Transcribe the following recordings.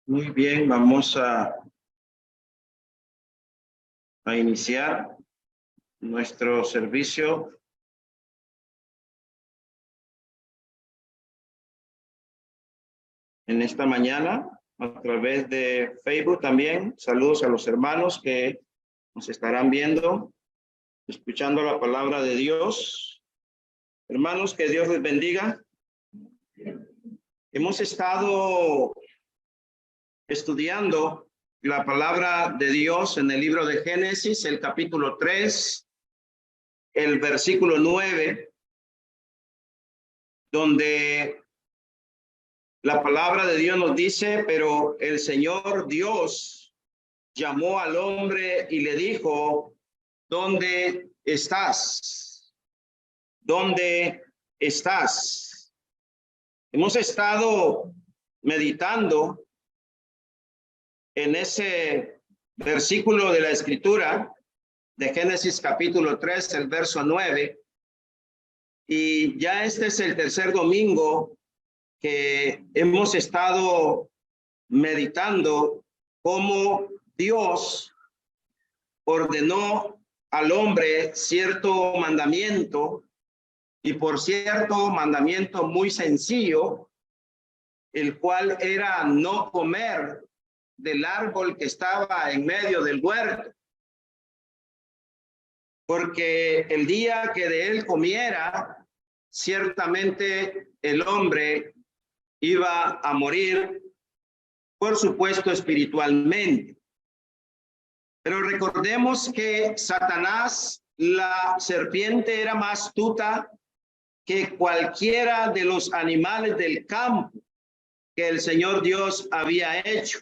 Muy bien, vamos a iniciar nuestro servicio en esta mañana a través de Facebook también. Saludos a los hermanos que nos estarán viendo, escuchando la palabra de Dios. Hermanos, que Dios les bendiga. Hemos estado estudiando la palabra de Dios en el libro de Génesis, el capítulo 3, el versículo 9, donde la palabra de Dios nos dice: pero el Señor Dios llamó al hombre y le dijo, ¿dónde estás? ¿Dónde estás? Hemos estado meditando en ese versículo de la Escritura de Génesis capítulo 3, el verso 9, y ya este es el tercer domingo que hemos estado meditando cómo Dios ordenó al hombre cierto mandamiento, y por cierto mandamiento muy sencillo, el cual era no comer del árbol que estaba en medio del huerto, porque el día que de él comiera, ciertamente el hombre iba a morir, por supuesto espiritualmente. Pero recordemos que Satanás, la serpiente, era más astuta que cualquiera de los animales del campo que el Señor Dios había hecho.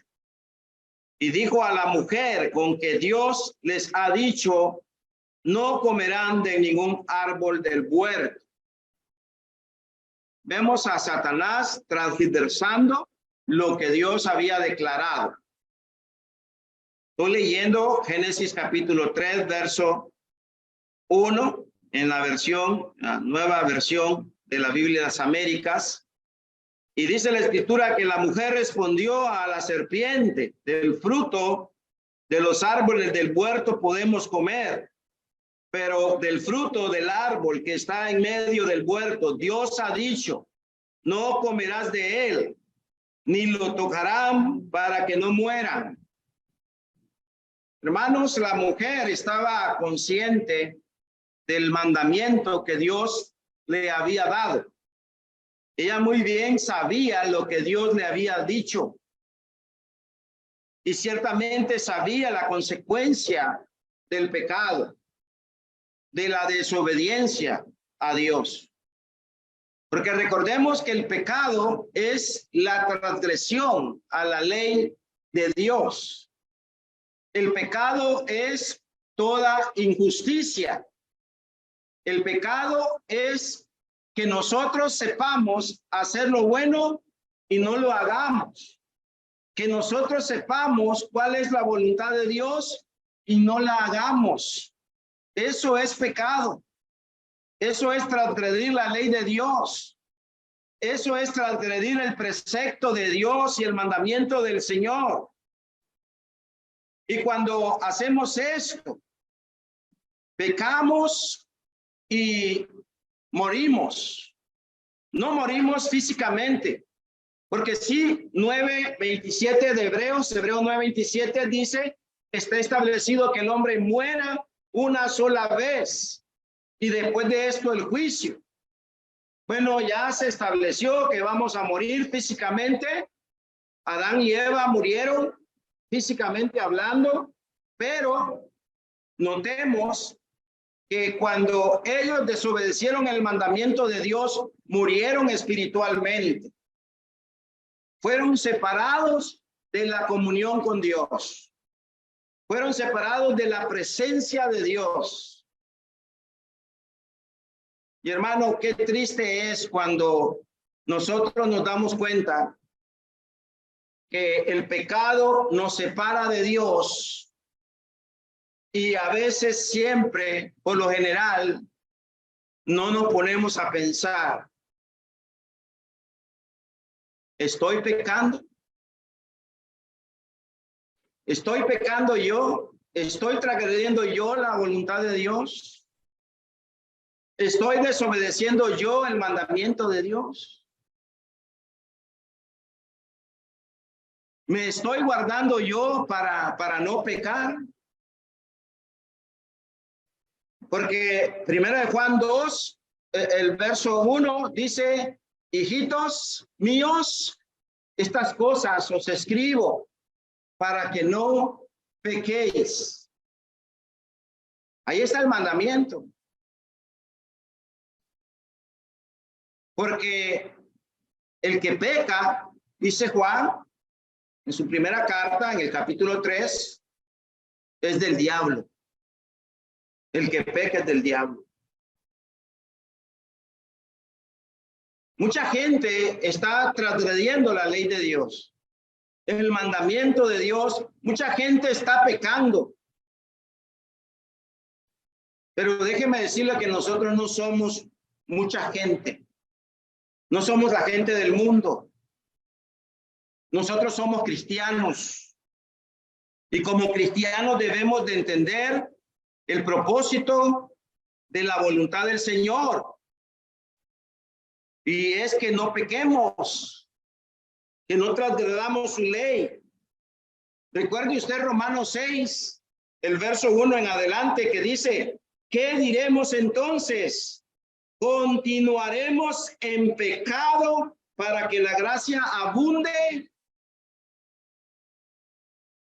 Y dijo a la mujer: con que Dios les ha dicho, no comerán de ningún árbol del huerto. Vemos a Satanás transgiversando lo que Dios había declarado. Estoy leyendo Génesis capítulo 3, verso 1, en la nueva versión de la Biblia de las Américas. Y dice la Escritura que la mujer respondió a la serpiente: del fruto de los árboles del huerto podemos comer, pero del fruto del árbol que está en medio del huerto, Dios ha dicho, no comerás de él, ni lo tocarán para que no mueran. Hermanos, la mujer estaba consciente del mandamiento que Dios le había dado. Ella muy bien sabía lo que Dios le había dicho, y ciertamente sabía la consecuencia del pecado, de la desobediencia a Dios. Porque recordemos que el pecado es la transgresión a la ley de Dios. El pecado es toda injusticia. El pecado es que nosotros sepamos hacer lo bueno y no lo hagamos. Que nosotros sepamos cuál es la voluntad de Dios y no la hagamos. Eso es pecado. Eso es transgredir la ley de Dios. Eso es transgredir el precepto de Dios y el mandamiento del Señor. Y cuando hacemos esto, pecamos y morimos. No morimos físicamente, porque sí, 9:27 de Hebreos 9:27 dice, está establecido que el hombre muera una sola vez y después de esto el juicio. Bueno, ya se estableció que vamos a morir físicamente. Adán y Eva murieron físicamente hablando, pero notemos que cuando ellos desobedecieron el mandamiento de Dios, murieron espiritualmente. Fueron separados de la comunión con Dios. Fueron separados de la presencia de Dios. Y hermano, qué triste es cuando nosotros nos damos cuenta que el pecado nos separa de Dios, y a veces, siempre, por lo general, no nos ponemos a pensar, ¿estoy pecando? ¿Estoy pecando yo? ¿Estoy transgrediendo yo la voluntad de Dios? ¿Estoy desobedeciendo yo el mandamiento de Dios? ¿Me estoy guardando yo para no pecar? Porque 1 Juan 2, el verso 1 dice, hijitos míos, estas cosas os escribo para que no pequéis. Ahí está el mandamiento. Porque el que peca, dice Juan, en su primera carta, en el capítulo 3, es del diablo. El que peca es del diablo. Mucha gente está transgrediendo la ley de Dios, el mandamiento de Dios. Mucha gente está pecando. Pero déjeme decirle que nosotros no somos mucha gente. No somos la gente del mundo. Nosotros somos cristianos. Y como cristianos debemos de entender el propósito de la voluntad del Señor. Y es que no pequemos, que no transgredamos su ley. Recuerde usted Romanos 6, el verso 1 en adelante, que dice, ¿qué diremos entonces? ¿Continuaremos en pecado para que la gracia abunde?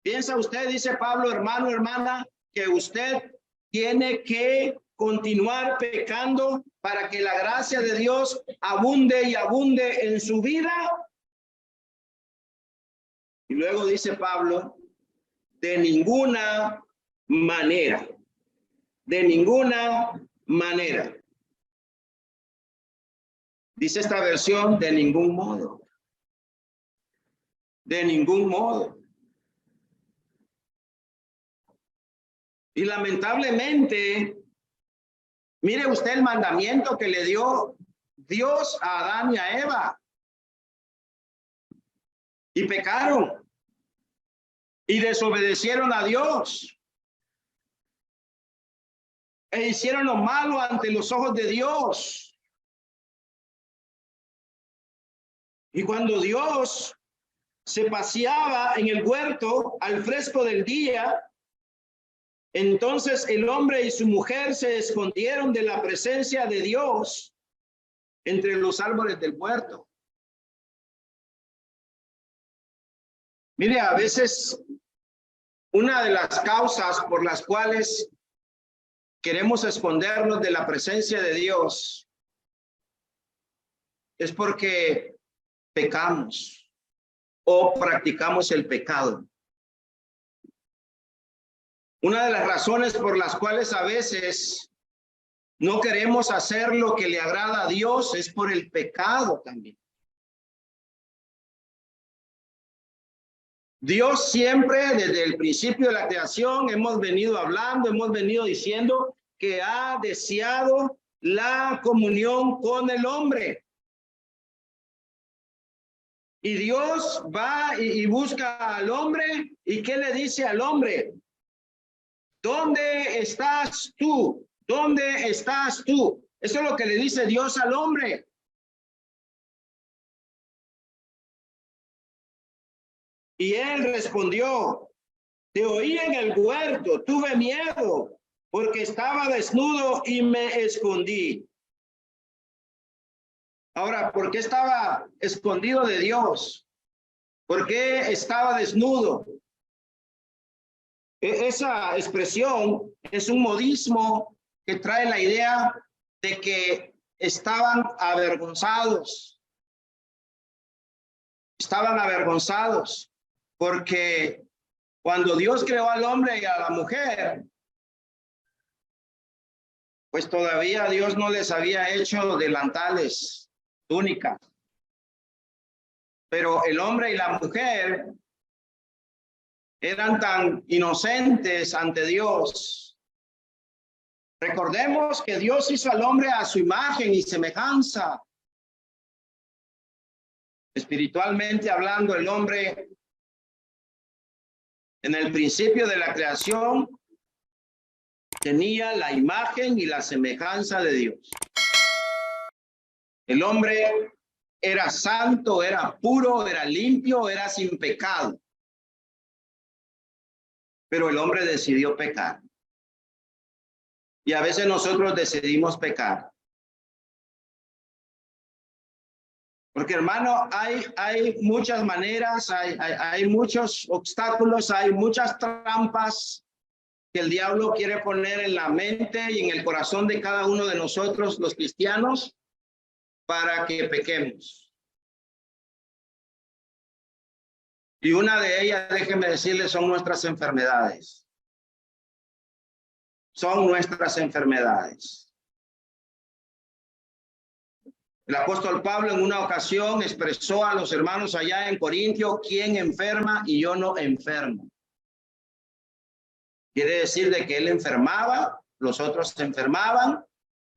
¿Piensa usted, dice Pablo, hermano, hermana, que usted tiene que continuar pecando para que la gracia de Dios abunde y abunde en su vida? Y luego dice Pablo, de ninguna manera, de ninguna manera. Dice esta versión, de ningún modo. De ningún modo. Y lamentablemente, mire usted el mandamiento que le dio Dios a Adán y a Eva. Y pecaron. Y desobedecieron a Dios. E hicieron lo malo ante los ojos de Dios. Y cuando Dios se paseaba en el huerto al fresco del día, entonces el hombre y su mujer se escondieron de la presencia de Dios entre los árboles del huerto. Mire, a veces una de las causas por las cuales queremos escondernos de la presencia de Dios es porque pecamos o practicamos el pecado. Una de las razones por las cuales a veces no queremos hacer lo que le agrada a Dios es por el pecado también. Dios siempre, desde el principio de la creación, hemos venido hablando, hemos venido diciendo que ha deseado la comunión con el hombre. Y Dios va y busca al hombre. ¿Y qué le dice al hombre? ¿Dónde estás tú? ¿Dónde estás tú? Eso es lo que le dice Dios al hombre. Y él respondió, te oí en el huerto, tuve miedo, porque estaba desnudo y me escondí. Ahora, ¿por qué estaba escondido de Dios? ¿Por qué estaba desnudo? Esa expresión es un modismo que trae la idea de que estaban avergonzados. Estaban avergonzados porque cuando Dios creó al hombre y a la mujer, pues todavía Dios no les había hecho delantales, túnicas. Pero el hombre y la mujer eran tan inocentes ante Dios. Recordemos que Dios hizo al hombre a su imagen y semejanza. Espiritualmente hablando, el hombre En el principio de la creación tenía la imagen y la semejanza de Dios. El hombre era santo, era puro, era limpio, era sin pecado. Pero el hombre decidió pecar. Y a veces nosotros decidimos pecar. Porque hermano, hay muchas maneras, hay muchos obstáculos, hay muchas trampas que el diablo quiere poner en la mente y en el corazón de cada uno de nosotros, los cristianos, para que pequemos. Y una de ellas, déjenme decirles, son nuestras enfermedades. Son nuestras enfermedades. El apóstol Pablo en una ocasión expresó a los hermanos allá en Corintio: ¿quién enferma y yo no enfermo? Quiere decir de que él enfermaba, los otros se enfermaban,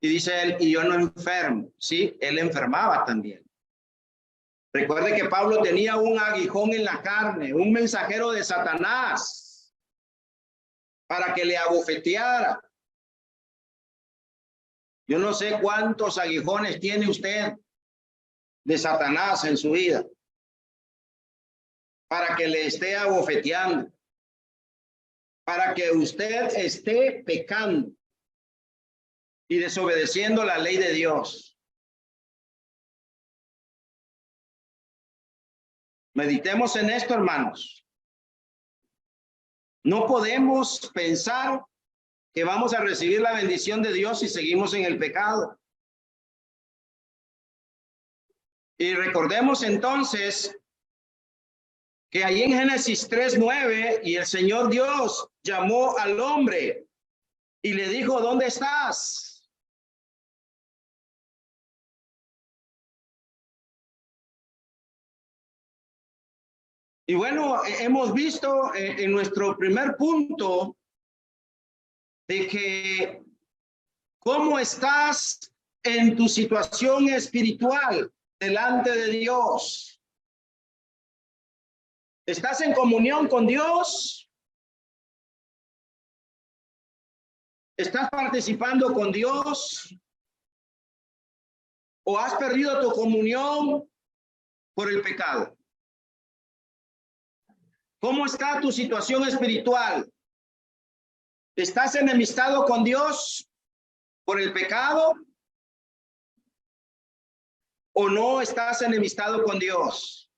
y dice él, y yo no enfermo. Sí, él enfermaba también. Recuerde que Pablo tenía un aguijón en la carne, un mensajero de Satanás, para que le abofeteara. Yo no sé cuántos aguijones tiene usted de Satanás en su vida, para que le esté abofeteando, para que usted esté pecando y desobedeciendo la ley de Dios. Meditemos en esto, hermanos. No podemos pensar que vamos a recibir la bendición de Dios si seguimos en el pecado. Y recordemos entonces que ahí en Génesis 3:9, y el Señor Dios llamó al hombre y le dijo, ¿dónde estás? Y bueno, hemos visto en nuestro primer punto de que cómo estás en tu situación espiritual delante de Dios. ¿Estás en comunión con Dios? ¿Estás participando con Dios? ¿O has perdido tu comunión por el pecado? ¿Cómo está tu situación espiritual? ¿Estás enemistado con Dios por el pecado? ¿O no estás enemistado con Dios?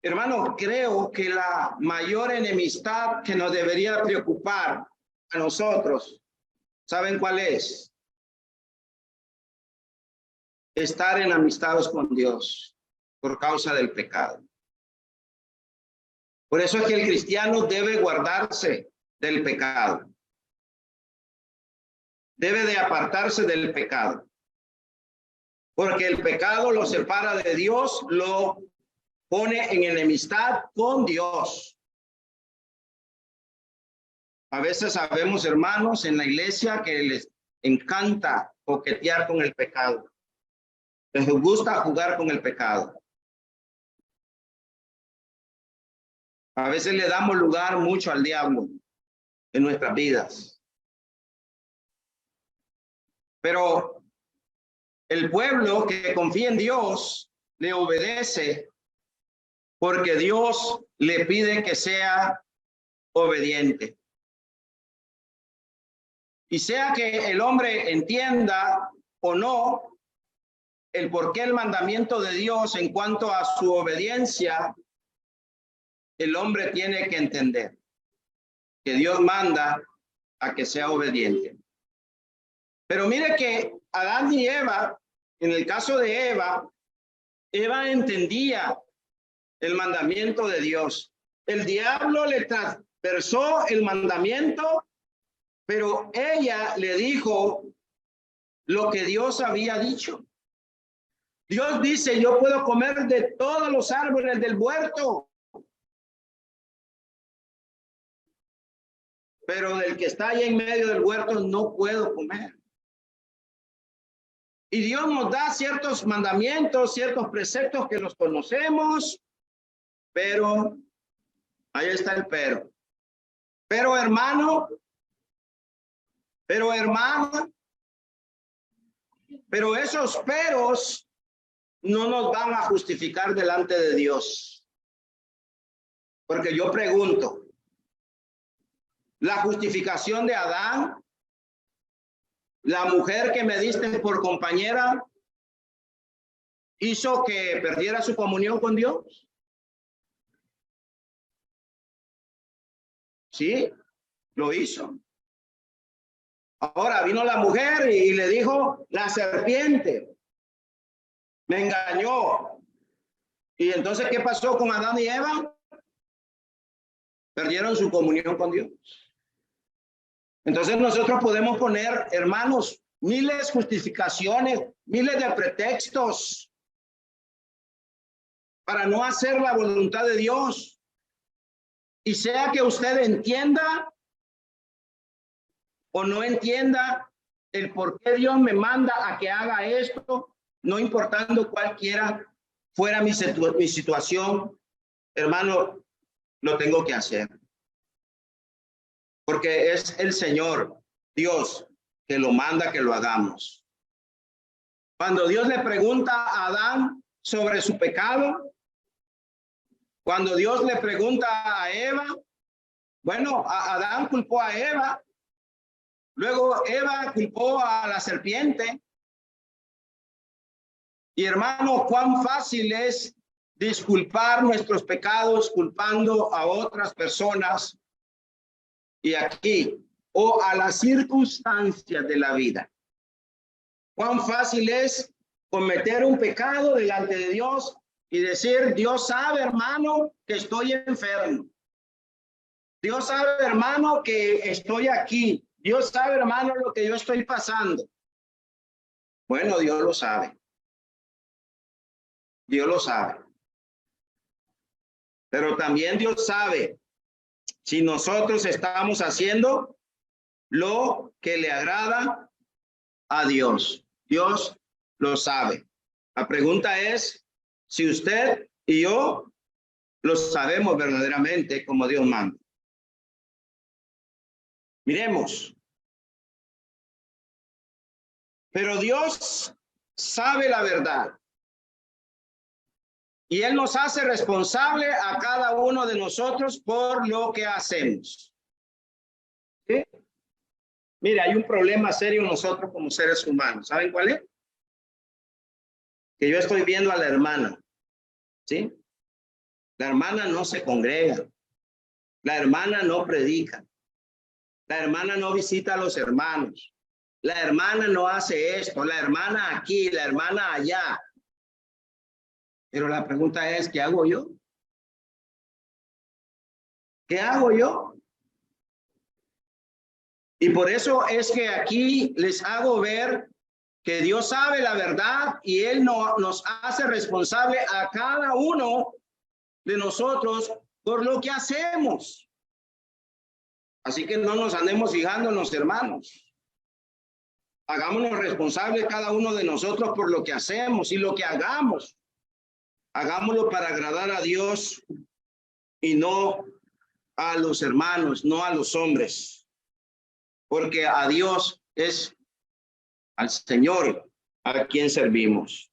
Hermano, creo que la mayor enemistad que nos debería preocupar a nosotros, ¿saben cuál es? Estar enemistados con Dios por causa del pecado. Por eso es que el cristiano debe guardarse del pecado. Debe de apartarse del pecado. Porque el pecado lo separa de Dios, lo pone en enemistad con Dios. A veces sabemos, hermanos, en la iglesia que les encanta coquetear con el pecado. Les gusta jugar con el pecado. A veces le damos lugar mucho al diablo en nuestras vidas. Pero el pueblo que confía en Dios le obedece porque Dios le pide que sea obediente. Y sea que el hombre entienda o no el por qué el mandamiento de Dios en cuanto a su obediencia, el hombre tiene que entender que Dios manda a que sea obediente. Pero mire que Adán y Eva, en el caso de Eva, Eva entendía el mandamiento de Dios. El diablo le transversó el mandamiento, pero ella le dijo lo que Dios había dicho. Dios dice, yo puedo comer de todos los árboles del huerto, pero del que está ahí en medio del huerto no puedo comer. Y Dios nos da ciertos mandamientos, ciertos preceptos que los conocemos, Pero, ahí está el pero. Pero hermano, pero hermana, pero esos peros no nos van a justificar delante de Dios. Porque yo pregunto, la justificación de Adán, la mujer que me diste por compañera, hizo que perdiera su comunión con Dios. Sí, lo hizo. Ahora vino la mujer y le dijo, la serpiente me engañó. Y entonces, ¿qué pasó con Adán y Eva? Perdieron su comunión con Dios. Entonces nosotros podemos poner, hermanos, miles de justificaciones, miles de pretextos para no hacer la voluntad de Dios. Y sea que usted entienda o no entienda el por qué Dios me manda a que haga esto, no importando cualquiera fuera mi situación, hermano, lo tengo que hacer. Porque es el Señor, Dios, que lo manda que lo hagamos. Cuando Dios le pregunta a Adán sobre su pecado, cuando Dios le pregunta a Eva, bueno, Adán culpó a Eva, luego Eva culpó a la serpiente. Y hermano, cuán fácil es disculpar nuestros pecados culpando a otras personas y aquí, o a las circunstancias de la vida. Cuán fácil es cometer un pecado delante de Dios y decir, Dios sabe, hermano, que estoy enfermo. Dios sabe, hermano, que estoy aquí. Dios sabe, hermano, lo que yo estoy pasando. Bueno, Dios lo sabe. Dios lo sabe. Pero también Dios sabe si nosotros estamos haciendo lo que le agrada a Dios. Dios lo sabe. La pregunta es si usted y yo lo sabemos verdaderamente como Dios manda. Miremos. Pero Dios sabe la verdad. Y Él nos hace responsable a cada uno de nosotros por lo que hacemos. ¿Sí? Mire, hay un problema serio nosotros como seres humanos. ¿Saben cuál es? Que yo estoy viendo a la hermana. ¿Sí? La hermana no se congrega. La hermana no predica. La hermana no visita a los hermanos. La hermana no hace esto. La hermana aquí, la hermana allá. Pero la pregunta es, ¿qué hago yo? ¿Qué hago yo? Y por eso es que aquí les hago ver que Dios sabe la verdad y Él nos hace responsable a cada uno de nosotros por lo que hacemos. Así que no nos andemos fijando en los hermanos. Hagámonos responsables cada uno de nosotros por lo que hacemos y lo que hagamos. Hagámoslo para agradar a Dios y no a los hermanos, no a los hombres. Porque a Dios es al Señor a quien servimos.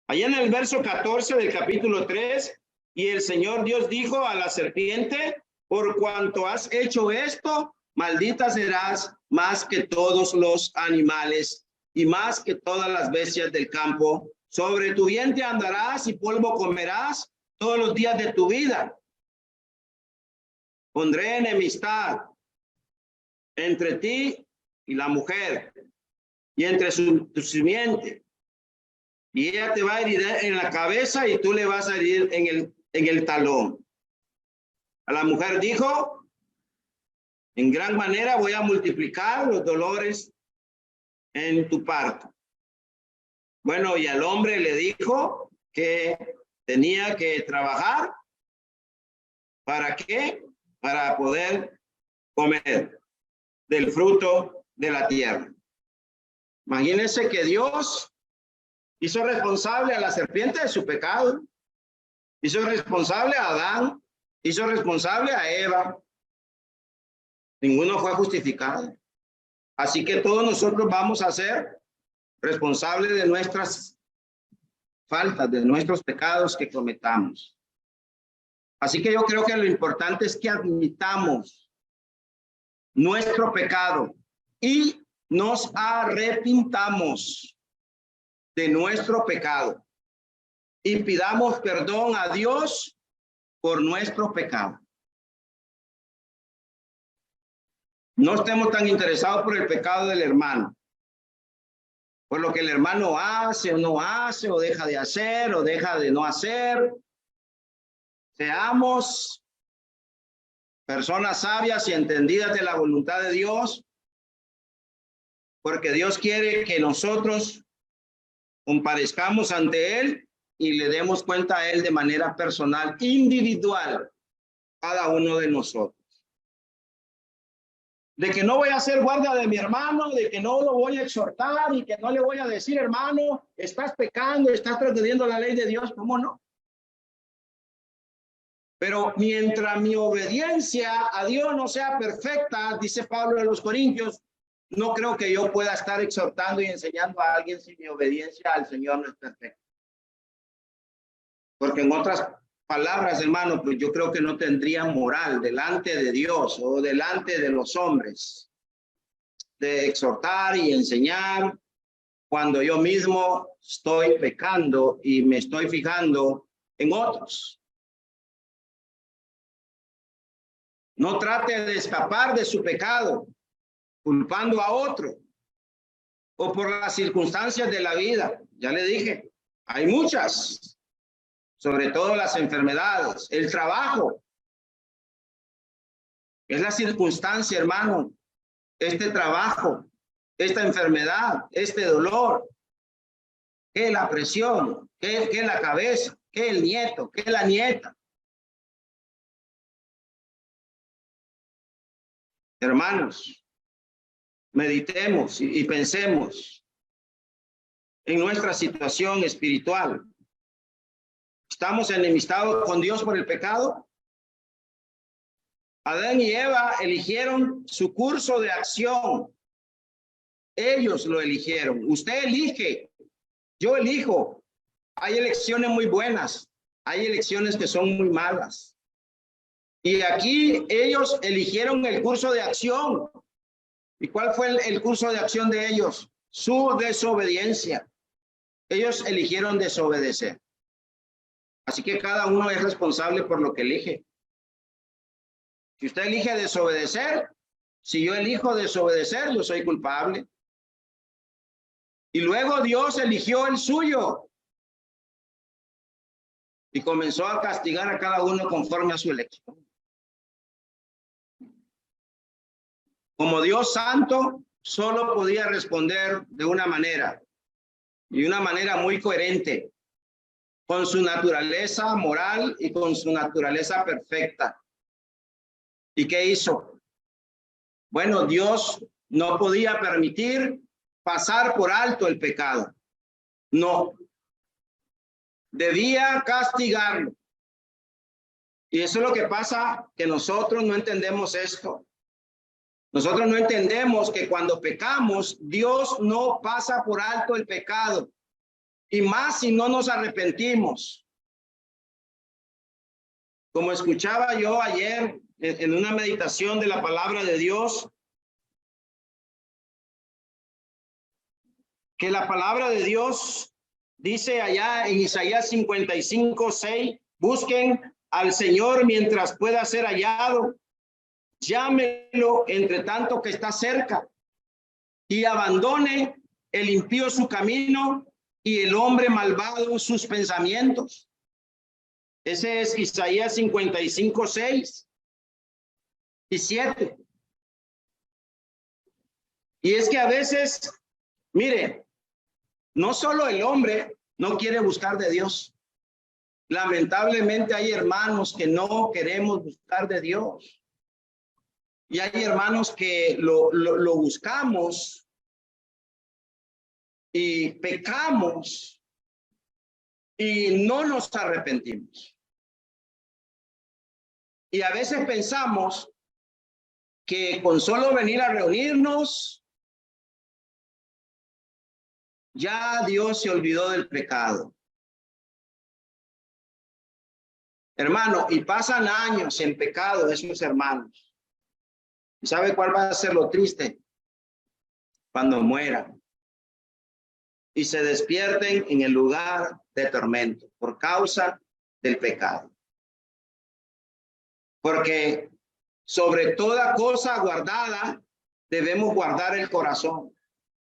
Allá en el verso 14 del capítulo 3, y el Señor Dios dijo a la serpiente, por cuanto has hecho esto, maldita serás más que todos los animales y más que todas las bestias del campo. Sobre tu vientre andarás y polvo comerás todos los días de tu vida. Pondré enemistad entre ti y la mujer, y entre tu simiente. Y ella te va a herir en la cabeza y tú le vas a herir en el talón. A la mujer dijo, en gran manera voy a multiplicar los dolores en tu parto. Bueno, y al hombre le dijo que tenía que trabajar. ¿Para qué? Para poder comer del fruto de la tierra. Imagínense que Dios hizo responsable a la serpiente de su pecado. Hizo responsable a Adán, hizo responsable a Eva. Ninguno fue justificado. Así que todos nosotros vamos a ser responsables de nuestras faltas, de nuestros pecados que cometamos. Así que yo creo que lo importante es que admitamos nuestro pecado y nos arrepintamos de nuestro pecado y pidamos perdón a Dios por nuestro pecado. No estemos tan interesados por el pecado del hermano, por lo que el hermano hace o no hace, o deja de hacer o deja de no hacer. Seamos personas sabias y entendidas de la voluntad de Dios, porque Dios quiere que nosotros comparezcamos ante Él y le demos cuenta a Él de manera personal, individual, cada uno de nosotros. De que no voy a ser guardia de mi hermano, de que no lo voy a exhortar y que no le voy a decir, hermano, estás pecando, estás transgrediendo la ley de Dios, ¿cómo no? Pero mientras mi obediencia a Dios no sea perfecta, dice Pablo a los Corintios, no creo que yo pueda estar exhortando y enseñando a alguien si mi obediencia al Señor no es perfecta. Porque en otras palabras, hermano, pues yo creo que no tendría moral delante de Dios o delante de los hombres de exhortar y enseñar cuando yo mismo estoy pecando y me estoy fijando en otros. No trate de escapar de su pecado culpando a otro o por las circunstancias de la vida. Ya le dije, hay muchas, sobre todo las enfermedades, el trabajo. Es la circunstancia, hermano, este trabajo, esta enfermedad, este dolor, que la presión, que la cabeza, que el nieto, que la nieta. Hermanos, meditemos y pensemos en nuestra situación espiritual. ¿Estamos enemistados con Dios por el pecado? Adán y Eva eligieron su curso de acción. Ellos lo eligieron. Usted elige. Yo elijo. Hay elecciones muy buenas. Hay elecciones que son muy malas. Y aquí ellos eligieron el curso de acción. ¿Y cuál fue el curso de acción de ellos? Su desobediencia. Ellos eligieron desobedecer. Así que cada uno es responsable por lo que elige. Si usted elige desobedecer, si yo elijo desobedecer, yo soy culpable. Y luego Dios eligió el suyo y comenzó a castigar a cada uno conforme a su elección. Como Dios santo, solo podía responder de una manera, y una manera muy coherente, con su naturaleza moral y con su naturaleza perfecta. ¿Y qué hizo? Bueno, Dios no podía permitir pasar por alto el pecado. No. Debía castigarlo. Y eso es lo que pasa, que nosotros no entendemos esto. Nosotros no entendemos que cuando pecamos, Dios no pasa por alto el pecado. Y más si no nos arrepentimos. Como escuchaba yo ayer en una meditación de la palabra de Dios, que la palabra de Dios dice allá en Isaías 55:6, busquen al Señor mientras pueda ser hallado, llámelo entre tanto que está cerca, y abandone el impío su camino y el hombre malvado sus pensamientos. Ese es Isaías 55:6 y 7. Y es que a veces, mire, no solo el hombre no quiere buscar de Dios. Lamentablemente hay hermanos que no queremos buscar de Dios. Y hay hermanos que lo buscamos y pecamos y no nos arrepentimos. Y a veces pensamos que con solo venir a reunirnos, ya Dios se olvidó del pecado. Hermano, y pasan años en pecado esos hermanos. ¿Y sabe cuál va a ser lo triste? Cuando mueran y se despierten en el lugar de tormento por causa del pecado. Porque sobre toda cosa guardada debemos guardar el corazón,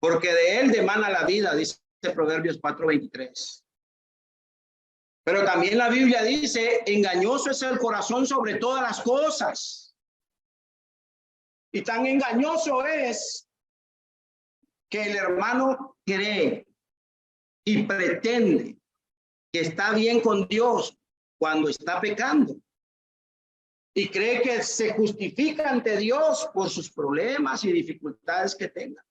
porque de él demana la vida, dice Proverbios 4:23. Pero también la Biblia dice, engañoso es el corazón sobre todas las cosas. Y tan engañoso es que el hermano cree y pretende que está bien con Dios cuando está pecando. Y cree que se justifica ante Dios por sus problemas y dificultades que tenga.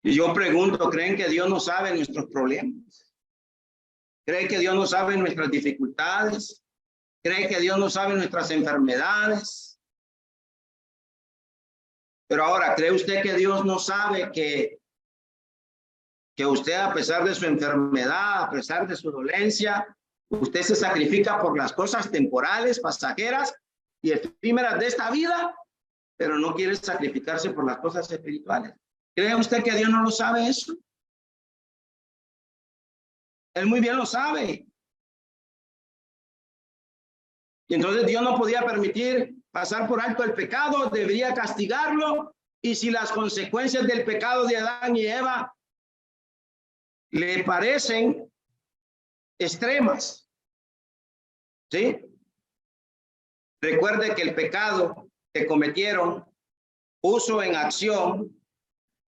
Y yo pregunto, ¿creen que Dios no sabe nuestros problemas? ¿Creen que Dios no sabe nuestras dificultades? ¿Creen que Dios no sabe nuestras enfermedades? Pero ahora, ¿cree usted que Dios no sabe que usted, a pesar de su enfermedad, a pesar de su dolencia, usted se sacrifica por las cosas temporales, pasajeras y efímeras de esta vida, pero no quiere sacrificarse por las cosas espirituales? ¿Cree usted que Dios no lo sabe eso? Él muy bien lo sabe. Y entonces Dios no podía permitir pasar por alto el pecado, debería castigarlo. Y si las consecuencias del pecado de Adán y Eva le parecen extremas, ¿sí? Recuerde que el pecado que cometieron puso en acción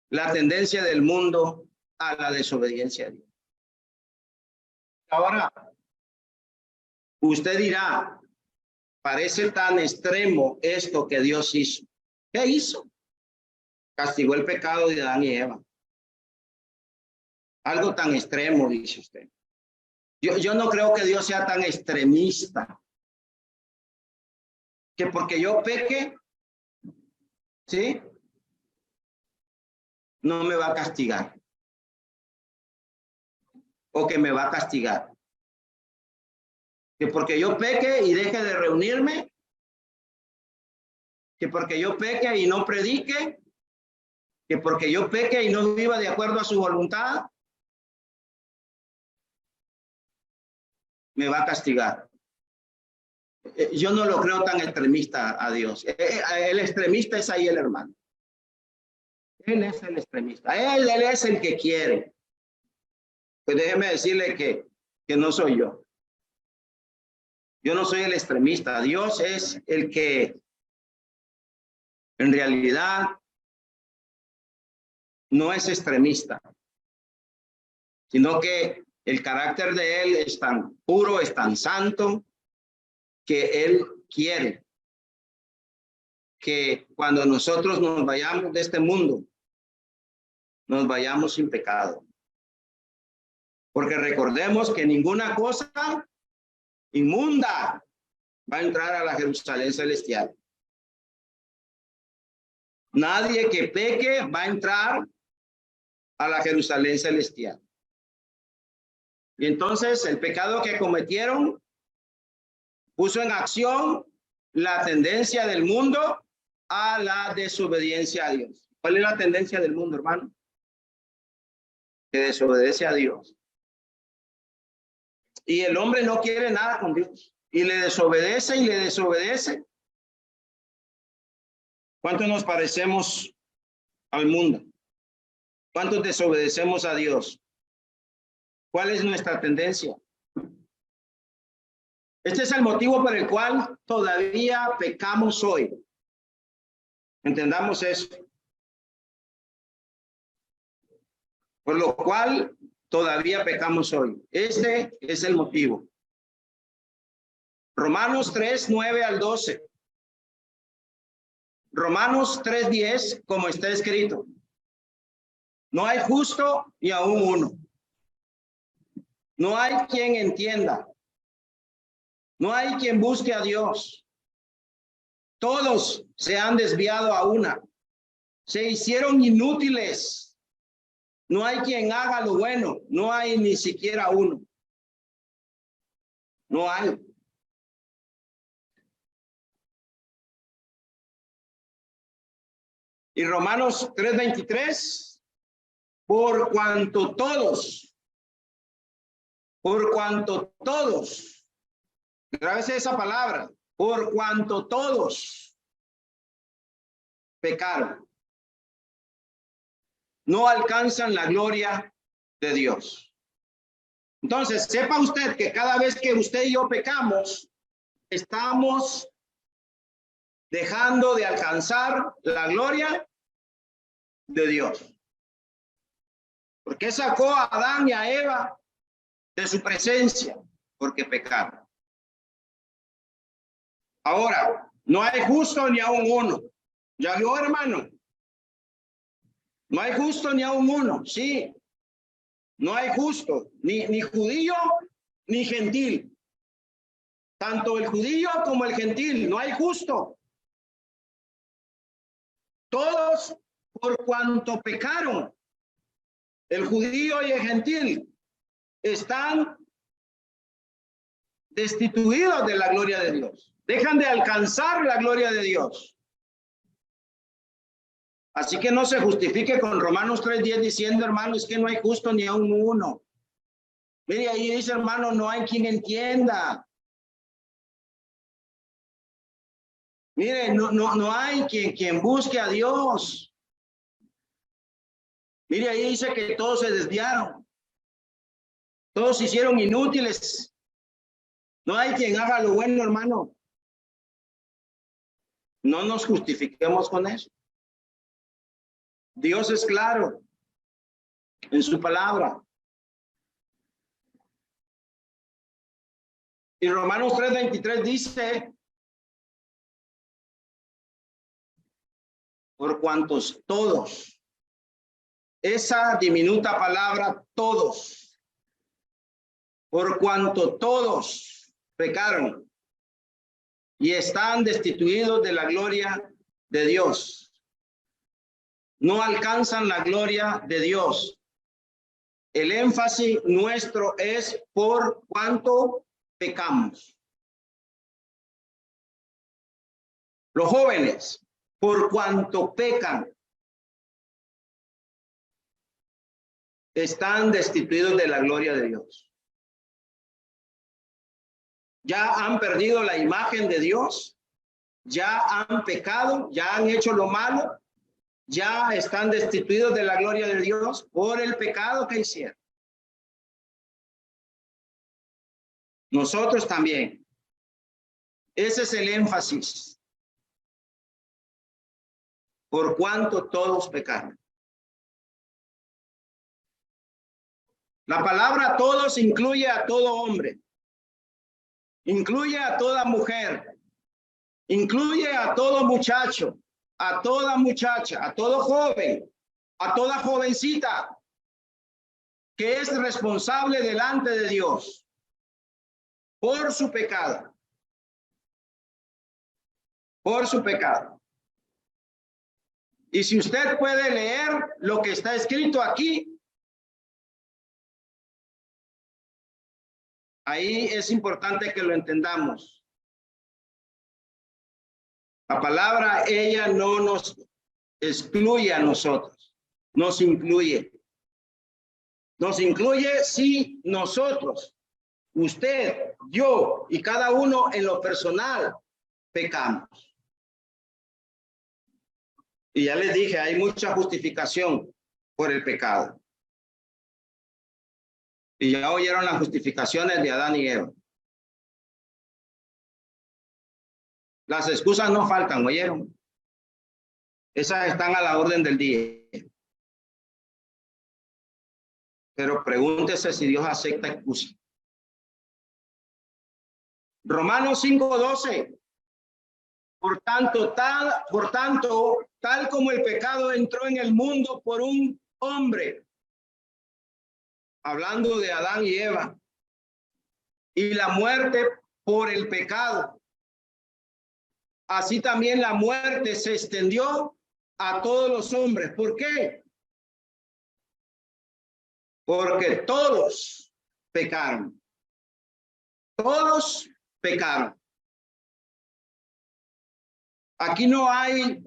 la tendencia del mundo a la desobediencia a Dios. Ahora, usted dirá, parece tan extremo esto que Dios hizo. ¿Qué hizo? Castigó el pecado de Adán y Eva. Algo tan extremo, dice usted. Yo no creo que Dios sea tan extremista. Que porque yo peque, ¿sí? No me va a castigar. O que me va a castigar. Que porque yo peque y deje de reunirme. Que porque yo peque y no predique. Que porque yo peque y no viva de acuerdo a su voluntad, me va a castigar. Yo no lo creo tan extremista a Dios. El extremista es ahí el hermano. Él es el extremista. Él es el que quiere. Pues déjeme decirle que no soy yo. Yo no soy el extremista. Dios es el que en realidad no es extremista, sino que el carácter de él es tan puro, es tan santo, que él quiere que cuando nosotros nos vayamos de este mundo, nos vayamos sin pecado. Porque recordemos que ninguna cosa inmunda va a entrar a la Jerusalén celestial. Nadie que peque va a entrar a la Jerusalén celestial. Y entonces el pecado que cometieron puso en acción la tendencia del mundo a la desobediencia a Dios. ¿Cuál es la tendencia del mundo, hermano? Que desobedece a Dios. Y el hombre no quiere nada con Dios. Y le desobedece y le desobedece. ¿Cuántos nos parecemos al mundo? ¿Cuántos desobedecemos a Dios? ¿Cuál es nuestra tendencia? Este es el motivo por el cual todavía pecamos hoy. Entendamos eso. Por lo cual todavía pecamos hoy. Este es el motivo. Romanos 3, 9 al 12. Romanos 3, 10, como está escrito. No hay justo ni aún uno. No hay quien entienda. No hay quien busque a Dios. Todos se han desviado a una. Se hicieron inútiles. No hay quien haga lo bueno. No hay ni siquiera uno. No hay. Y Romanos 3:23, por cuanto todos, grábese esa palabra, por cuanto todos pecaron, no alcanzan la gloria de Dios. Entonces, sepa usted que cada vez que usted y yo pecamos, estamos dejando de alcanzar la gloria de Dios. ¿Por qué sacó a Adán y a Eva de su presencia? Porque pecaron. Ahora, no hay justo ni aun uno. ¿Ya vio, hermano? No hay justo ni aun uno, sí. No hay justo, ni judío ni gentil. Tanto el judío como el gentil, no hay justo. Todos por cuanto pecaron, el judío y el gentil están destituidos de la gloria de Dios. Dejan de alcanzar la gloria de Dios. Así que no se justifique con Romanos 3:10 diciendo, hermano, es que no hay justo ni aun uno. Mire, ahí dice, hermano, no hay quien entienda. Mire, no hay quien busque a Dios. Mire, ahí dice que todos se desviaron. Todos se hicieron inútiles. No hay quien haga lo bueno, hermano. No nos justifiquemos con eso. Dios es claro en su palabra. Y Romanos 3:23 dice, por cuantos todos, esa diminuta palabra todos, por cuanto todos pecaron y están destituidos de la gloria de Dios. No alcanzan la gloria de Dios. El énfasis nuestro es por cuanto pecamos. Los jóvenes, por cuanto pecan, están destituidos de la gloria de Dios. Ya han perdido la imagen de Dios, ya han pecado, ya han hecho lo malo, ya están destituidos de la gloria de Dios por el pecado que hicieron. Nosotros también. Ese es el énfasis. Por cuanto todos pecaron. La palabra todos incluye a todo hombre. Incluye a toda mujer. Incluye a todo muchacho, a toda muchacha, a todo joven, a toda jovencita que es responsable delante de Dios por su pecado. Por su pecado. Y si usted puede leer lo que está escrito aquí, ahí es importante que lo entendamos. La palabra, ella no nos excluye a nosotros, nos incluye. Nos incluye si nosotros, usted, yo y cada uno en lo personal pecamos. Y ya les dije, hay mucha justificación por el pecado. Y ya oyeron las justificaciones de Adán y Eva. Las excusas no faltan, ¿oyeron? Esas están a la orden del día. Pero pregúntese si Dios acepta excusas. Romanos 5:12. Por tanto, tal como el pecado entró en el mundo por un hombre, hablando de Adán y Eva, y la muerte por el pecado. Así también la muerte se extendió a todos los hombres. ¿Por qué? Porque todos pecaron. Todos pecaron. Aquí no hay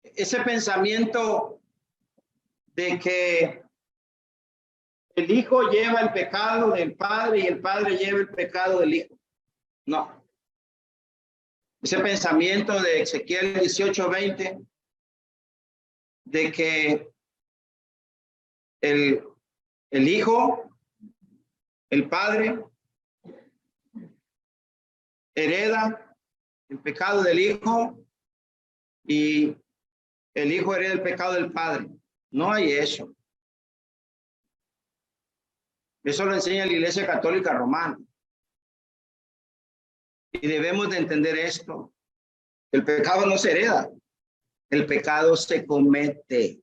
ese pensamiento de que el hijo lleva el pecado del padre y el padre lleva el pecado del hijo. No. Ese pensamiento de Ezequiel 18:20 de que el hijo, el padre, hereda el pecado del hijo y el hijo hereda el pecado del padre. No hay eso. Eso lo enseña la Iglesia Católica Romana. Y debemos de entender esto. El pecado no se hereda. El pecado se comete.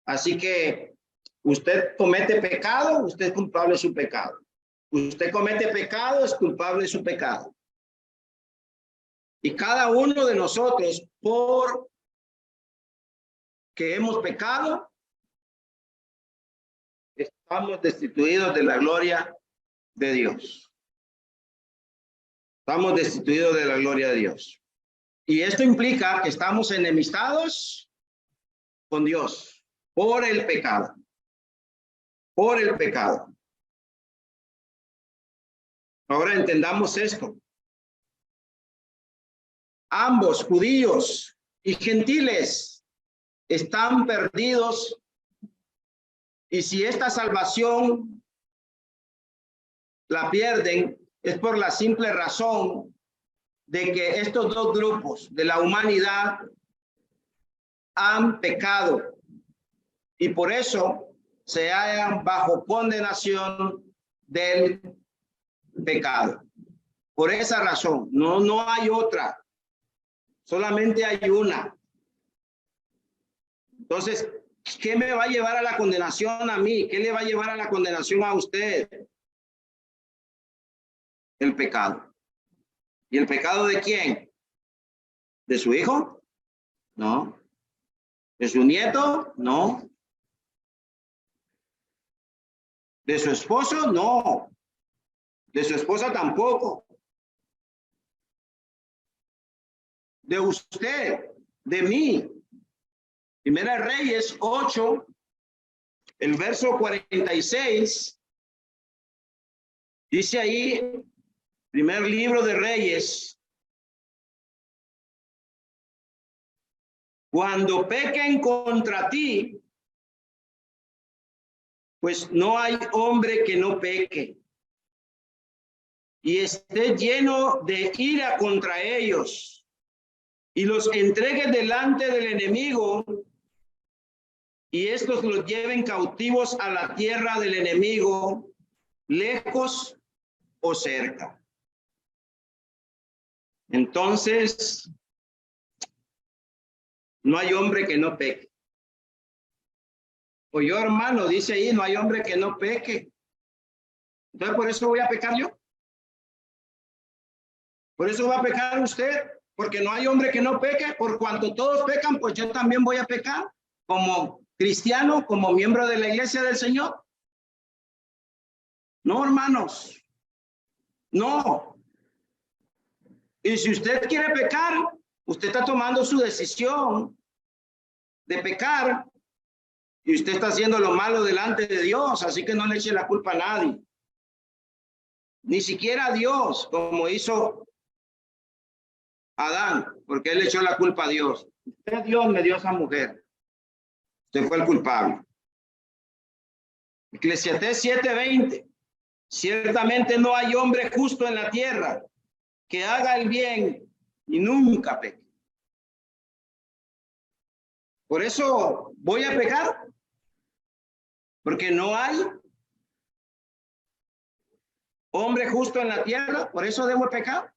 Así que usted comete pecado, usted es culpable de su pecado. Usted comete pecado, es culpable de su pecado. Y cada uno de nosotros, por que hemos pecado, estamos destituidos de la gloria de Dios. Estamos destituidos de la gloria de Dios. Y esto implica que estamos enemistados con Dios por el pecado. Por el pecado. Ahora entendamos esto. Ambos, judíos y gentiles, están perdidos. Y si esta salvación la pierden, es por la simple razón de que estos dos grupos de la humanidad han pecado y por eso se hallan bajo condenación del pecado. Por esa razón, no hay otra, solamente hay una. Entonces, ¿qué me va a llevar a la condenación a mí? ¿Qué le va a llevar a la condenación a usted? El pecado. ¿Y el pecado de quién? ¿De su hijo? No. ¿De su nieto? No. ¿De su esposo? No. ¿De su esposa? Tampoco. ¿De usted? ¿De mí? Primera Reyes 8, el verso 46, dice ahí, primer libro de Reyes: cuando pequen contra ti, pues no hay hombre que no peque y esté lleno de ira contra ellos y los entregue delante del enemigo y estos los lleven cautivos a la tierra del enemigo, lejos o cerca. Entonces, no hay hombre que no peque. O yo, hermano, dice ahí, no hay hombre que no peque. Entonces, ¿por eso voy a pecar yo? ¿Por eso va a pecar usted? Porque no hay hombre que no peque. Por cuanto todos pecan, pues yo también voy a pecar como cristiano, como miembro de la iglesia del Señor. No, hermanos. No. Y si usted quiere pecar, usted está tomando su decisión de pecar y usted está haciendo lo malo delante de Dios, así que no le eche la culpa a nadie. Ni siquiera a Dios, como hizo Adán, porque él le echó la culpa a Dios. Usted, Dios, me dio esa mujer. Usted fue el culpable. Eclesiastés 7:20. Ciertamente no hay hombre justo en la tierra que haga el bien y nunca peque. Por eso voy a pecar, porque no hay hombre justo en la tierra, por eso debo pecar.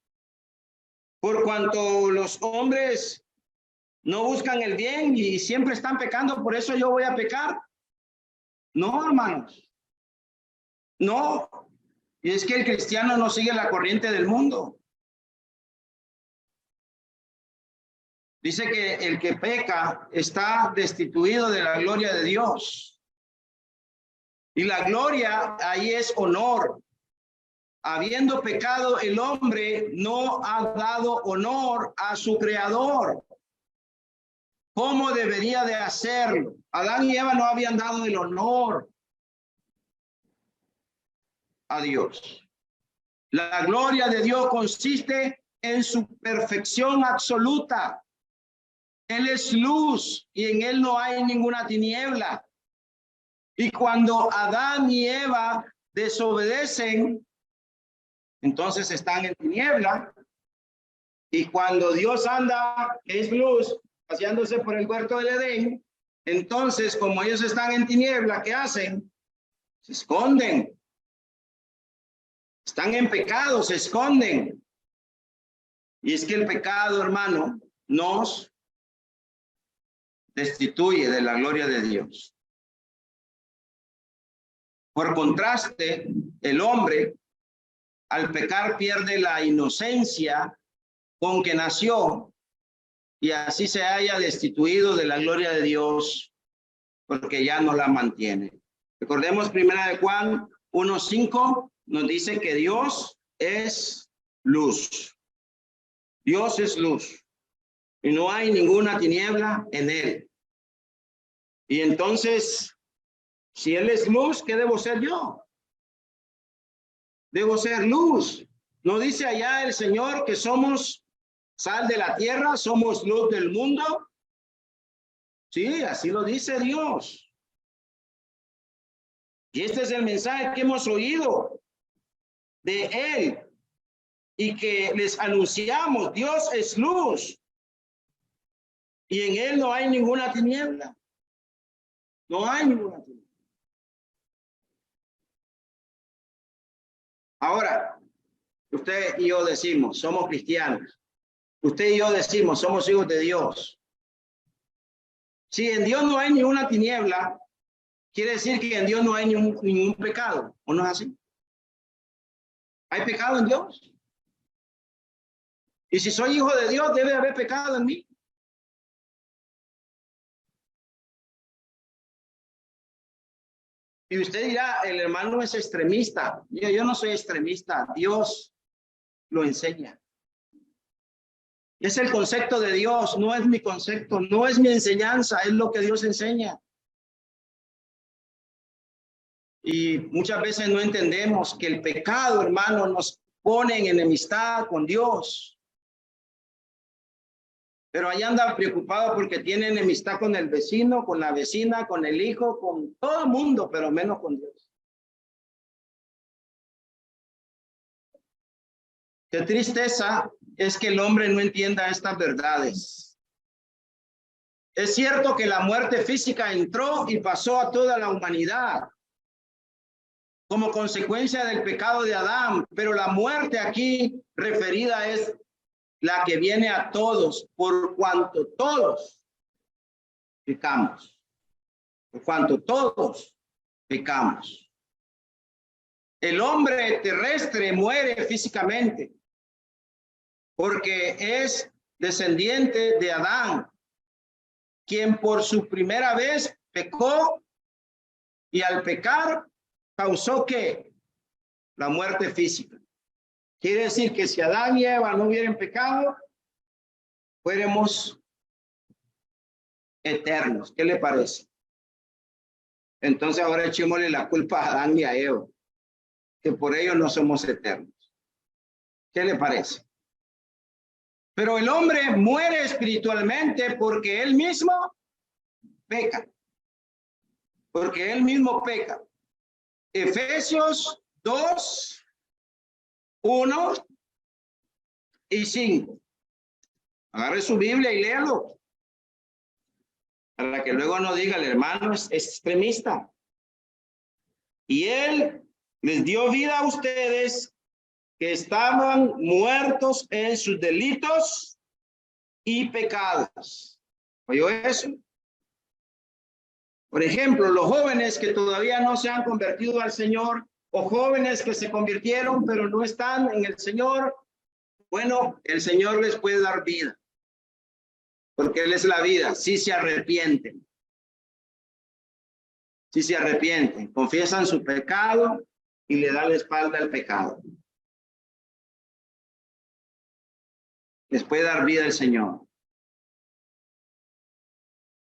Por cuanto los hombres no buscan el bien y siempre están pecando, por eso yo voy a pecar. No, hermanos. No. Y es que el cristiano no sigue la corriente del mundo. Dice que el que peca está destituido de la gloria de Dios. Y la gloria ahí es honor. Habiendo pecado, el hombre no ha dado honor a su creador. ¿Cómo debería de hacerlo? Adán y Eva no habían dado el honor a Dios. La gloria de Dios consiste en su perfección absoluta. Él es luz y en él no hay ninguna tiniebla. Y cuando Adán y Eva desobedecen, entonces están en tiniebla. Y cuando Dios anda, que es luz, paseándose por el huerto del Edén, entonces como ellos están en tiniebla, ¿qué hacen? Se esconden. Están en pecado, se esconden. Y es que el pecado, hermano, nos destituye de la gloria de Dios. Por contraste, el hombre al pecar pierde la inocencia con que nació y así se haya destituido de la gloria de Dios porque ya no la mantiene. Recordemos 1 Juan 1:5 nos dice que Dios es luz. Dios es luz y no hay ninguna tiniebla en él. Y entonces, si él es luz, ¿qué debo ser yo? Debo ser luz. ¿No dice allá el Señor que somos sal de la tierra, somos luz del mundo? Sí, así lo dice Dios. Y este es el mensaje que hemos oído de Él y que les anunciamos. Dios es luz y en Él no hay ninguna tiniebla. No hay ninguna tiniebla. Ahora, usted y yo decimos, somos cristianos. Usted y yo decimos, somos hijos de Dios. Si en Dios no hay ninguna tiniebla, quiere decir que en Dios no hay ningún pecado. ¿O no es así? ¿Hay pecado en Dios? Y si soy hijo de Dios, debe haber pecado en mí. Y usted dirá, el hermano es extremista. Yo no soy extremista. Dios lo enseña. Es el concepto de Dios, no es mi concepto, no es mi enseñanza, es lo que Dios enseña. Y muchas veces no entendemos que el pecado, hermano, nos pone en enemistad con Dios. Pero ahí anda preocupado porque tiene enemistad con el vecino, con la vecina, con el hijo, con todo el mundo, pero menos con Dios. Qué tristeza es que el hombre no entienda estas verdades. Es cierto que la muerte física entró y pasó a toda la humanidad como consecuencia del pecado de Adán, pero la muerte aquí referida es la que viene a todos, por cuanto todos pecamos. Por cuanto todos pecamos. El hombre terrestre muere físicamente porque es descendiente de Adán, quien por su primera vez pecó y al pecar causó que la muerte física. Quiere decir que si Adán y Eva no hubieran pecado, fuéramos eternos. ¿Qué le parece? Entonces ahora echémosle la culpa a Adán y a Eva, que por ello no somos eternos. ¿Qué le parece? Pero el hombre muere espiritualmente porque él mismo peca. Porque él mismo peca. Efesios 2, 1 y 5. Agarre su Biblia y léalo. Para que luego no diga el hermano es extremista. Y él les dio vida a ustedes que estaban muertos en sus delitos y pecados. ¿Oyó eso? Por ejemplo, los jóvenes que todavía no se han convertido al Señor, o jóvenes que se convirtieron pero no están en el Señor, bueno, el Señor les puede dar vida, porque Él es la vida, si se arrepienten. Si se arrepienten, confiesan su pecado y le dan la espalda al pecado. Les puede dar vida el Señor.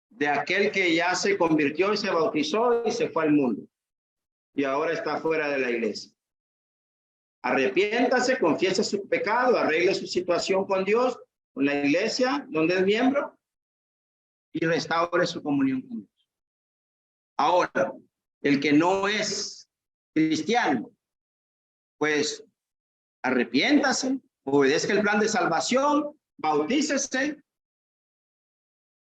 De aquel que ya se convirtió y se bautizó y se fue al mundo y ahora está fuera de la iglesia. Arrepiéntase, confiese su pecado, arregle su situación con Dios, con la iglesia donde es miembro y restaure su comunión con Dios. Ahora, el que no es cristiano, pues arrepiéntase, obedezca el plan de salvación, bautícese.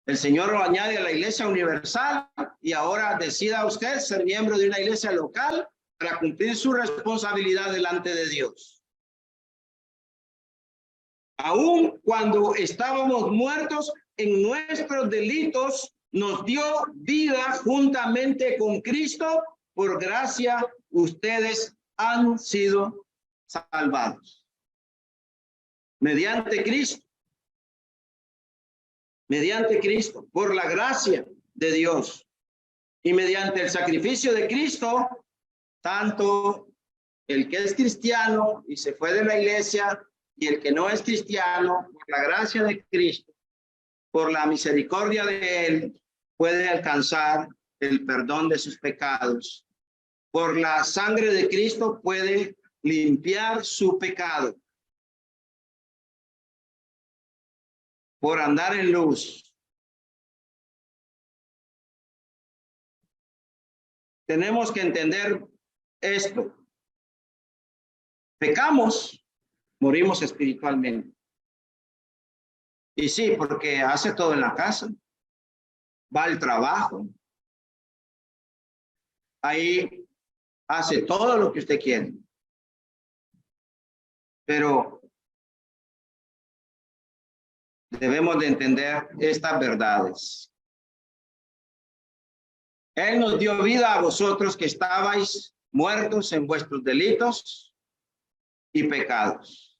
El Señor lo añade a la iglesia universal y ahora decida usted ser miembro de una iglesia local para cumplir su responsabilidad delante de Dios. Aun cuando estábamos muertos en nuestros delitos, nos dio vida juntamente con Cristo. Por gracia, ustedes han sido salvados. Mediante Cristo. Mediante Cristo, por la gracia de Dios. Y mediante el sacrificio de Cristo, tanto el que es cristiano y se fue de la iglesia y el que no es cristiano, por la gracia de Cristo, por la misericordia de Él, puede alcanzar el perdón de sus pecados. Por la sangre de Cristo puede limpiar su pecado. Por andar en luz. Tenemos que entender esto. Pecamos, morimos espiritualmente. Y sí, porque hace todo en la casa. Va al trabajo. Ahí hace todo lo que usted quiere. Pero debemos de entender estas verdades. Él nos dio vida a vosotros que estabais muertos en vuestros delitos y pecados.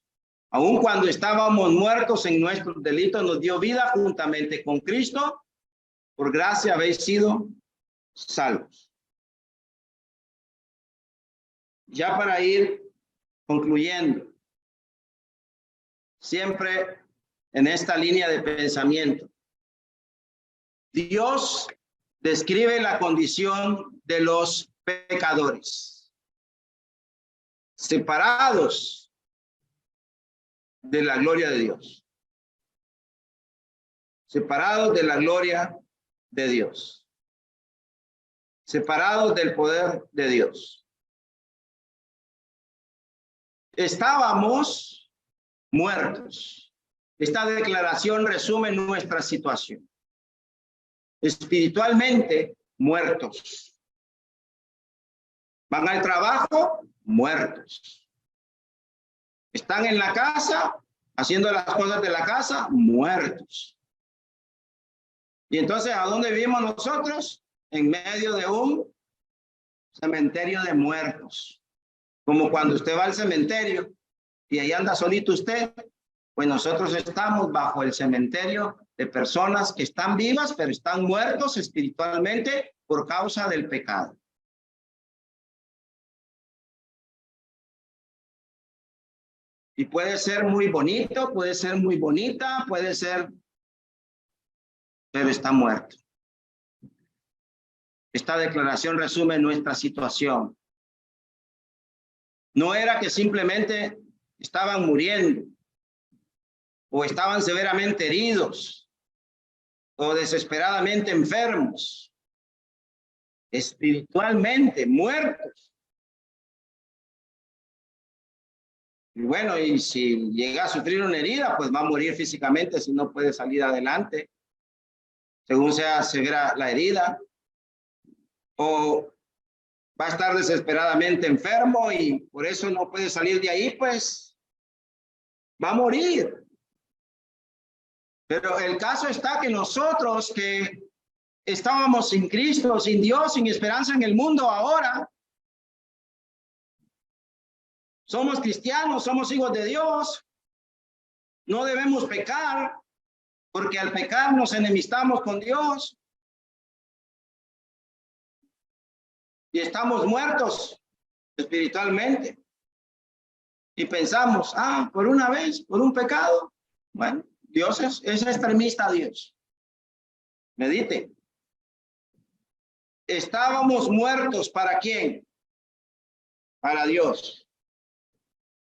Aun cuando estábamos muertos en nuestros delitos, nos dio vida juntamente con Cristo. Por gracia habéis sido salvos. Ya para ir concluyendo, siempre en esta línea de pensamiento, Dios describe la condición de los pecadores, separados de la gloria de Dios, separados de la gloria de Dios, separados del poder de Dios. Estábamos muertos. Esta declaración resume nuestra situación. Espiritualmente muertos. Van al trabajo, muertos. Están en la casa, haciendo las cosas de la casa, muertos. Y entonces, ¿a dónde vivimos nosotros? En medio de un cementerio de muertos. Como cuando usted va al cementerio y ahí anda solito usted, pues nosotros estamos bajo el cementerio de personas que están vivas, pero están muertos espiritualmente por causa del pecado. Y puede ser muy bonito, puede ser muy bonita, puede ser, pero está muerto. Esta declaración resume nuestra situación. No era que simplemente estaban muriendo, o estaban severamente heridos, o desesperadamente enfermos, espiritualmente muertos. Y bueno, y si llega a sufrir una herida, pues va a morir físicamente si no puede salir adelante, según sea severa la herida, o va a estar desesperadamente enfermo y por eso no puede salir de ahí, pues va a morir. Pero el caso está que nosotros que estábamos sin Cristo, sin Dios, sin esperanza en el mundo ahora, Somos cristianos, somos hijos de Dios. No debemos pecar, porque al pecar nos enemistamos con Dios. Y estamos muertos espiritualmente. Y pensamos, por una vez, por un pecado. Bueno, Dios es extremista, Dios. Medite. Estábamos muertos, ¿para quién? Para Dios.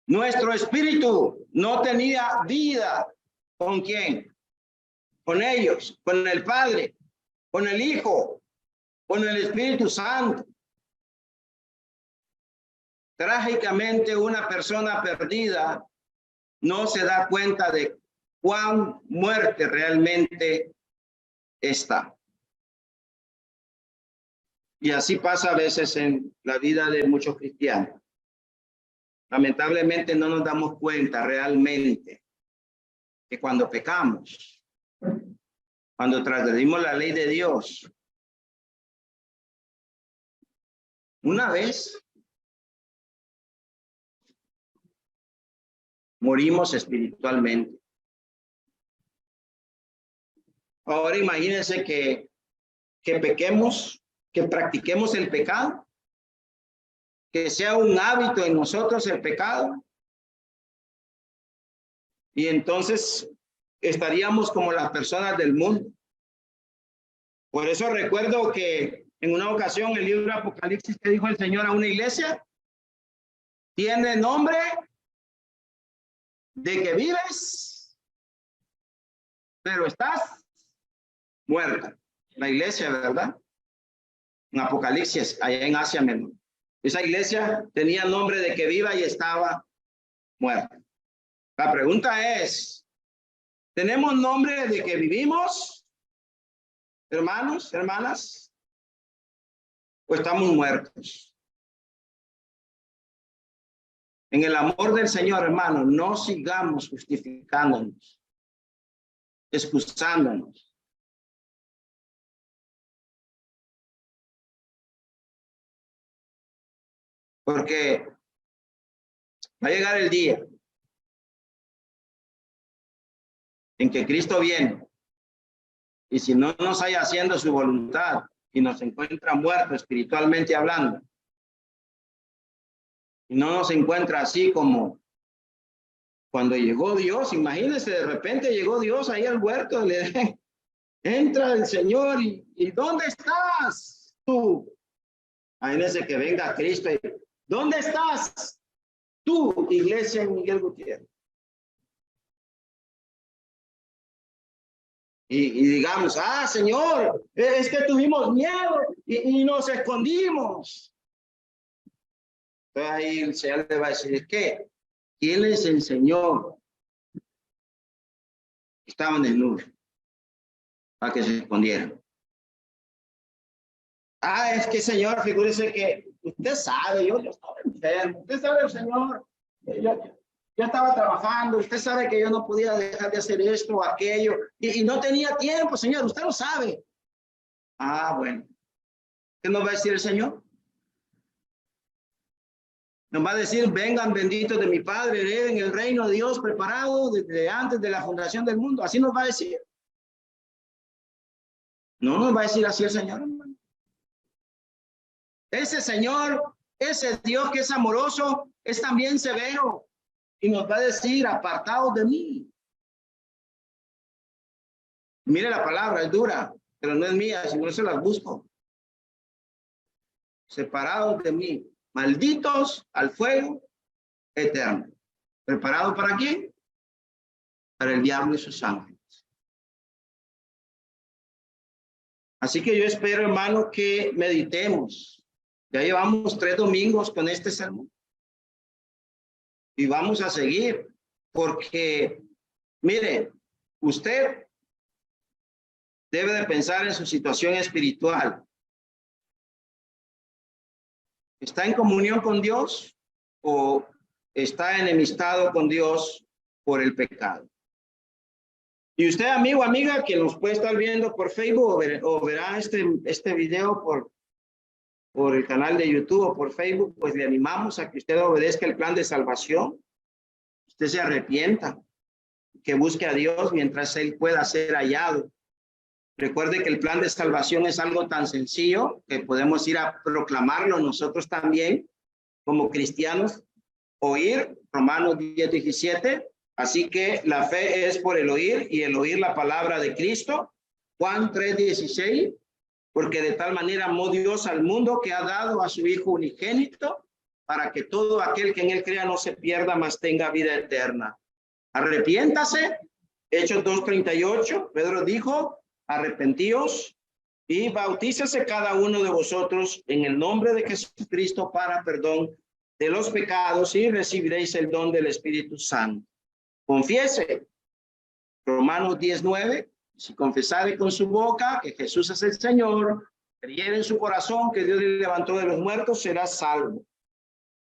Nuestro espíritu no tenía vida. ¿Con quién? Con ellos, con el Padre, con el Hijo, con el Espíritu Santo. Trágicamente, una persona perdida no se da cuenta de cuán muerte realmente está. Y así pasa a veces en la vida de muchos cristianos. Lamentablemente no nos damos cuenta realmente que cuando pecamos, cuando transgredimos la ley de Dios, una vez morimos espiritualmente. Ahora imagínense que pequemos, que practiquemos el pecado, que sea un hábito en nosotros el pecado. Y entonces estaríamos como las personas del mundo. Por eso recuerdo que en una ocasión el libro de Apocalipsis, que dijo el Señor a una iglesia, tiene nombre de que vives, pero estás muerta. La iglesia, ¿verdad? En Apocalipsis, allá en Asia Menor. Esa iglesia tenía nombre de que viva y estaba muerta. La pregunta es, ¿tenemos nombre de que vivimos, hermanos, hermanas? ¿O estamos muertos? En el amor del Señor, hermano, no sigamos justificándonos, excusándonos. Porque va a llegar el día en que Cristo viene. Y si no nos haya haciendo su voluntad y nos encuentra muertos espiritualmente hablando, y no nos encuentra así como cuando llegó Dios, imagínense, de repente llegó Dios ahí al huerto, entra el Señor y ¿dónde estás tú? Imagínense que venga Cristo y ¿dónde estás tú, iglesia en Miguel Gutiérrez? Y digamos, Señor, es que tuvimos miedo y nos escondimos. Entonces ahí el Señor le va a decir, ¿qué? ¿Quién les enseñó? Estaban desnudos para que se escondieran. Es que Señor, figúrese que usted sabe, yo estaba enfermo, usted sabe, Señor, yo estaba trabajando, usted sabe que yo no podía dejar de hacer esto o aquello, y no tenía tiempo, Señor, usted lo sabe. Bueno. ¿Qué nos va a decir el Señor? Nos va a decir, vengan benditos de mi Padre, hereden el reino de Dios preparado desde antes de la fundación del mundo. Así nos va a decir. No nos va a decir así el Señor, hermano. Ese Señor, ese Dios que es amoroso, es también severo. Y nos va a decir, apartados de mí. Mire la palabra, es dura, pero no es mía, sino se las busco. Separados de mí, malditos al fuego eterno. ¿Preparado para quién? Para el diablo y sus ángeles. Así que yo espero, hermano, que meditemos. Ya llevamos 3 domingos con este sermón. Y vamos a seguir, porque, mire, usted debe de pensar en su situación espiritual. ¿Está en comunión con Dios o está enemistado con Dios por el pecado? Y usted, amigo, amiga, que nos puede estar viendo por Facebook o verá este video por el canal de YouTube o por Facebook, pues le animamos a que usted obedezca el plan de salvación, usted se arrepienta, que busque a Dios mientras Él pueda ser hallado. Recuerde que el plan de salvación es algo tan sencillo que podemos ir a proclamarlo nosotros también como cristianos, oír, Romanos 10:17. Así que la fe es por el oír y el oír la palabra de Cristo. Juan 3:16, porque de tal manera amó Dios al mundo que ha dado a su Hijo unigénito para que todo aquel que en él crea no se pierda, mas tenga vida eterna. Arrepiéntase. Hechos 2:38, Pedro dijo, arrepentíos y bautícese cada uno de vosotros en el nombre de Jesucristo para perdón de los pecados y recibiréis el don del Espíritu Santo. Confiese. Romanos 10:9, si confesare con su boca que Jesús es el Señor, creyere en su corazón que Dios le levantó de los muertos, será salvo.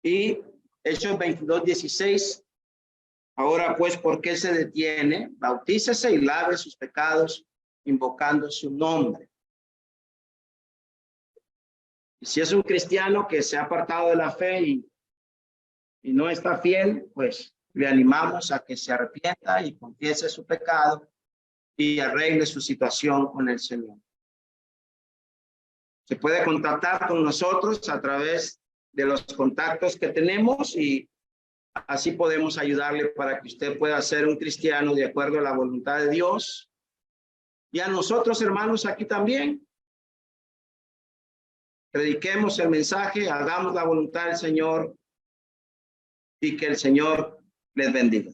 Y Hechos 22:16, ahora pues, ¿por qué se detiene? Bautícese y lave sus pecados, invocando su nombre. Y si es un cristiano que se ha apartado de la fe y no está fiel, pues le animamos a que se arrepienta y confiese su pecado y arregle su situación con el Señor. Se puede contactar con nosotros a través de los contactos que tenemos y así podemos ayudarle para que usted pueda ser un cristiano de acuerdo a la voluntad de Dios. Y a nosotros, hermanos, aquí también. Prediquemos el mensaje, hagamos la voluntad del Señor y que el Señor les bendiga.